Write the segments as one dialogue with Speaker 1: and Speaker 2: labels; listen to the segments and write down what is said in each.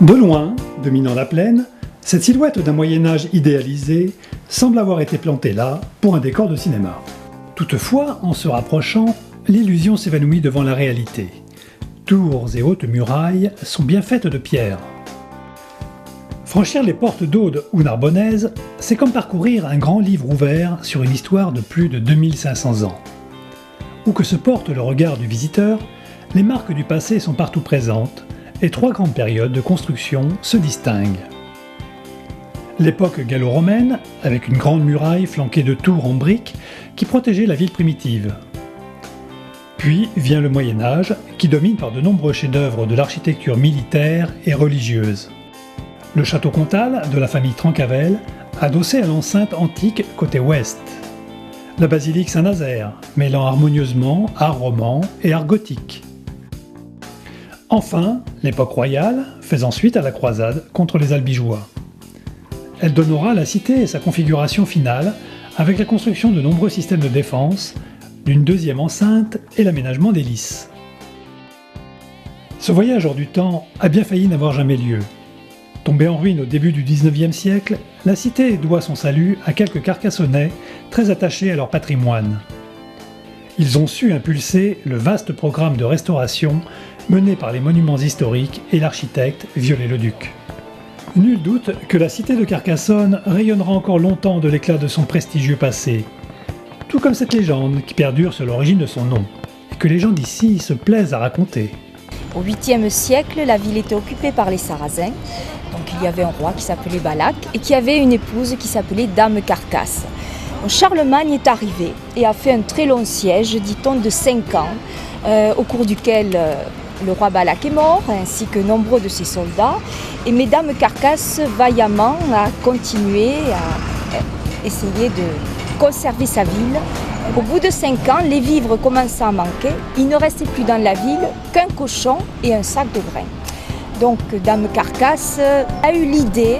Speaker 1: De loin, dominant la plaine, cette silhouette d'un Moyen-Âge idéalisé semble avoir été plantée là pour un décor de cinéma. Toutefois, en se rapprochant, l'illusion s'évanouit devant la réalité. Tours et hautes murailles sont bien faites de pierre. Franchir les portes d'Aude ou Narbonnaise, c'est comme parcourir un grand livre ouvert sur une histoire de plus de 2500 ans. Où que se porte le regard du visiteur, les marques du passé sont partout présentes et trois grandes périodes de construction se distinguent. L'époque gallo-romaine, avec une grande muraille flanquée de tours en briques qui protégeaient la ville primitive. Puis vient le Moyen-Âge, qui domine par de nombreux chefs-d'œuvre de l'architecture militaire et religieuse. Le château comtal de la famille Trencavel, adossé à l'enceinte antique côté ouest. La basilique Saint-Nazaire, mêlant harmonieusement art roman et art gothique. Enfin, l'époque royale, faisant suite à la croisade contre les Albigeois. Elle donnera la cité et sa configuration finale, avec la construction de nombreux systèmes de défense, d'une deuxième enceinte et l'aménagement des lys. Ce voyage hors du temps a bien failli n'avoir jamais lieu. Tombée en ruine au début du XIXe siècle, la cité doit son salut à quelques Carcassonnais très attachés à leur patrimoine. Ils ont su impulser le vaste programme de restauration mené par les monuments historiques et l'architecte Viollet-le-Duc. Nul doute que la cité de Carcassonne rayonnera encore longtemps de l'éclat de son prestigieux passé, tout comme cette légende qui perdure sur l'origine de son nom, et que les gens d'ici se plaisent à raconter.
Speaker 2: Au 8e siècle, la ville était occupée par les Sarrasins. Donc il y avait un roi qui s'appelait Balak et qui avait une épouse qui s'appelait Dame Carcasse. Donc, Charlemagne est arrivé et a fait un très long siège, dit-on, de 5 ans, au cours duquel le roi Balak est mort, ainsi que nombreux de ses soldats. Et Dame Carcasse, vaillamment, a continué à essayer de conserver sa ville. Au bout de 5 ans, les vivres commençaient à manquer. Il ne restait plus dans la ville qu'un cochon et un sac de grains. Donc Dame Carcasse a eu l'idée,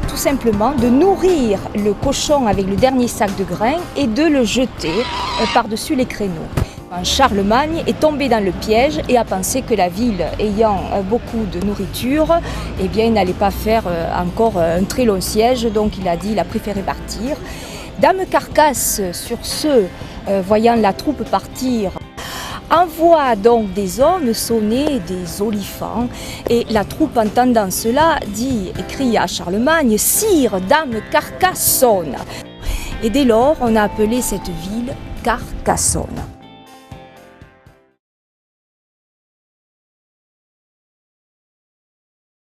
Speaker 2: tout simplement, de nourrir le cochon avec le dernier sac de grains et de le jeter par-dessus les créneaux. Charlemagne est tombé dans le piège et a pensé que la ville ayant beaucoup de nourriture, eh bien, il n'allait pas faire encore un très long siège, donc il a préféré partir. Dame Carcasse, sur ce, voyant la troupe partir, envoie donc des hommes sonner des olifants et la troupe, entendant cela, crie à Charlemagne « Sire, Dame Carcassonne !» Et dès lors, on a appelé cette ville Carcassonne.